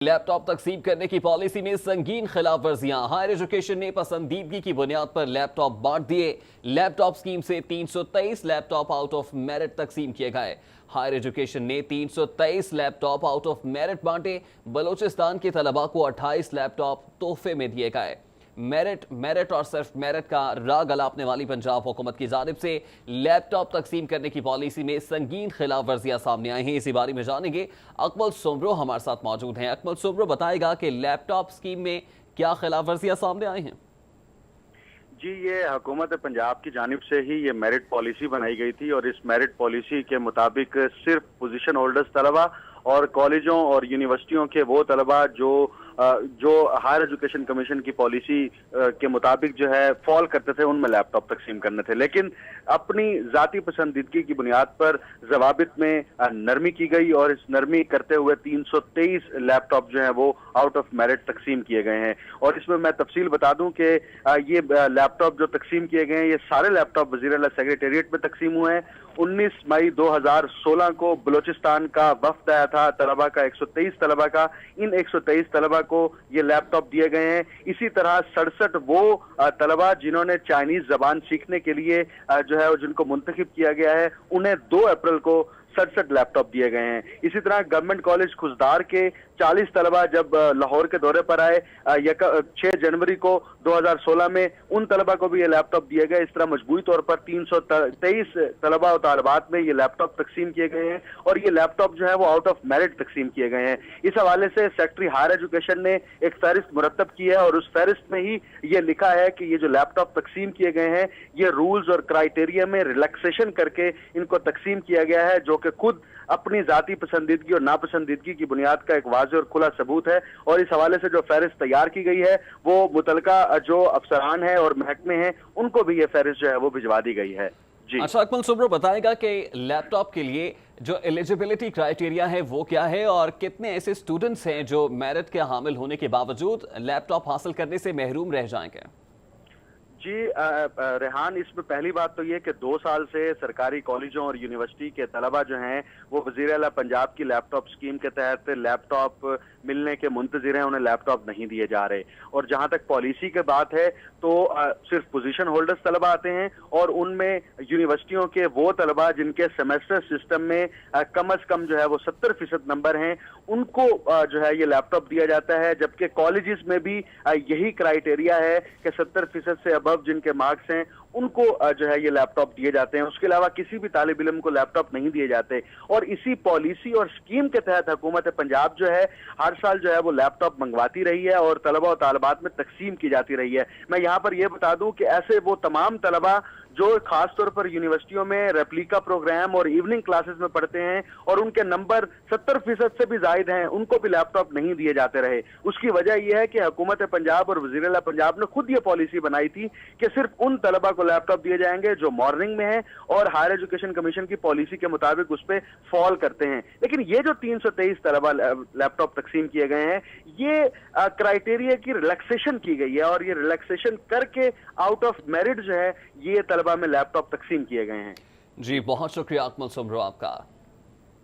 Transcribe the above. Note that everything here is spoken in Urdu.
لیپ ٹاپ تقسیم کرنے کی پالیسی میں سنگین خلاف ورزیاں، ہائر ایجوکیشن نے پسندیدگی کی بنیاد پر لیپ ٹاپ بانٹ دیے۔ لیپ ٹاپ سکیم سے 323 laptop out of merit تقسیم کیے گئے۔ ہائر ایجوکیشن نے 323 laptop out of merit بانٹے۔ بلوچستان کے طلباء کو 28 لیپ ٹاپ تحفے میں دیے گئے۔ میرٹ اور صرف میرٹ کا راگ الاپنے والی پنجاب حکومت کی جانب سے لیپ ٹاپ تقسیم کرنے کی پالیسی میں سنگین خلاف ورزیاں سامنے آئی ہیں۔ اسی بارے میں جانیں گے، اکمل سمرو ہمارے ساتھ موجود ہیں۔ اکمل سمرو بتائے گا کہ لیپ ٹاپ سکیم میں کیا خلاف ورزیاں سامنے آئی ہیں؟ جی، یہ حکومت پنجاب کی جانب سے ہی یہ میرٹ پالیسی بنائی گئی تھی، اور اس میرٹ پالیسی کے مطابق صرف پوزیشن ہولڈرز طلبہ اور کالجوں اور یونیورسٹیوں کے وہ طلبہ جو ہائر ایجوکیشن کمیشن کی پالیسی کے مطابق جو ہے فال کرتے تھے، ان میں لیپ ٹاپ تقسیم کرنے تھے۔ لیکن اپنی ذاتی پسندیدگی کی بنیاد پر ضوابط میں نرمی کی گئی، اور اس نرمی کرتے ہوئے 323 لیپ ٹاپ جو ہیں وہ آؤٹ آف میرٹ تقسیم کیے گئے ہیں۔ اور اس میں تفصیل بتا دوں کہ یہ لیپ ٹاپ جو تقسیم کیے گئے ہیں، یہ سارے لیپ ٹاپ وزیر اعلیٰ سیکریٹریٹ میں تقسیم ہوئے ہیں۔ 19 مئی 2016 کو بلوچستان کا وفد آیا تھا طلبہ کا، 123 طلبہ کا۔ ان 123 طلبہ کو یہ لیپ ٹاپ دیے گئے ہیں۔ اسی طرح 67 وہ طلبہ جنہوں نے چائنیز زبان سیکھنے کے لیے جو ہے جن کو منتخب کیا گیا ہے، انہیں 2 اپریل کو 67 لیپ ٹاپ دیے گئے ہیں۔ اسی طرح گورنمنٹ کالج کھزدار کے 40 طلبہ جب لاہور کے دورے پر آئے 6 جنوری کو 2016 میں، ان طلبہ کو بھی یہ لیپ ٹاپ دیے گئے۔ اس طرح مجموعی طور پر 323 طلبہ و طالبات میں یہ لیپ ٹاپ تقسیم کیے گئے ہیں، اور یہ لیپ ٹاپ جو ہے وہ آؤٹ آف میرٹ تقسیم کیے گئے ہیں۔ اس حوالے سے سیکٹری ہائر ایجوکیشن نے ایک فہرست مرتب کی ہے، اور اس فہرست میں ہی یہ لکھا ہے کہ یہ جو لیپ ٹاپ تقسیم کیے گئے ہیں، یہ رولز اور کرائیٹیریا میں ریلیکسیشن کر کے ان کو تقسیم کیا گیا ہے، جو کہ خود اپنی ذاتی پسندیدگی اور ناپسندیدگی کی بنیاد کا ایک واضح اور کھلا ثبوت ہے۔ اور اس حوالے سے جو فہرست تیار کی گئی ہے، وہ متعلقہ جو افسران ہیں اور محکمے ہیں، ان کو بھی یہ فہرست جو ہے وہ بھجوا دی گئی ہے۔ جی اچھا، اکمل سمرو بتائے گا کہ لیپ ٹاپ کے لیے جو ایلیجیبلٹی کرائیٹیریا ہے وہ کیا ہے، اور کتنے ایسے اسٹوڈنٹس ہیں جو میرٹ کے حامل ہونے کے باوجود لیپ ٹاپ حاصل کرنے سے محروم رہ جائیں گے؟ جی ریحان، اس میں پہلی بات تو یہ کہ 2 سال سے سرکاری کالجوں اور یونیورسٹی کے طلبہ جو ہیں وہ وزیر اعلیٰ پنجاب کی لیپ ٹاپ سکیم کے تحت لیپ ٹاپ ملنے کے منتظر ہیں، انہیں لیپ ٹاپ نہیں دیے جا رہے۔ اور جہاں تک پالیسی کی بات ہے تو صرف پوزیشن ہولڈرز طلبہ آتے ہیں، اور ان میں یونیورسٹیوں کے وہ طلبہ جن کے سیمیسٹر سسٹم میں کم از کم جو ہے وہ 70% نمبر ہیں، ان کو جو ہے یہ لیپ ٹاپ دیا جاتا ہے۔ جبکہ کالجز میں بھی یہی کرائیٹیریا ہے کہ 70% سے ابو جن کے مارکس ہیں ان کو جو ہے یہ لیپ ٹاپ دیے جاتے ہیں۔ اس کے علاوہ کسی بھی طالب علم کو لیپ ٹاپ نہیں دیے جاتے۔ اور اسی پالیسی اور سکیم کے تحت حکومت پنجاب جو ہے ہر سال جو ہے وہ لیپ ٹاپ منگواتی رہی ہے، اور طلبہ و طالبات میں تقسیم کی جاتی رہی ہے۔ میں یہاں پر یہ بتا دوں کہ ایسے وہ تمام طلبہ جو خاص طور پر یونیورسٹیوں میں ریپلیکا پروگرام اور ایوننگ کلاسز میں پڑھتے ہیں، اور ان کے نمبر 70% سے بھی زائد ہیں، ان کو بھی لیپ ٹاپ نہیں دیے جاتے رہے۔ اس کی وجہ یہ ہے کہ حکومت پنجاب اور وزیر اعلیٰ پنجاب نے خود یہ پالیسی بنائی تھی کہ صرف ان طلبہ کو لیپ ٹاپ دیے جائیں گے جو مارننگ میں ہیں اور ہائر ایجوکیشن کمیشن کی پالیسی کے مطابق اس پہ فال کرتے ہیں۔ لیکن یہ جو 323 طلبہ لیپ ٹاپ تقسیم کیے گئے ہیں، یہ کرائیٹیریا کی ریلیکسیشن کی گئی ہے، اور یہ ریلیکسیشن کر کے آؤٹ آف میرٹ جو ہے یہ طلبہ میں لیپ ٹاپ تقسیم کیے گئے ہیں۔ جی، بہت شکریہ اکمل سمرو آپ کا۔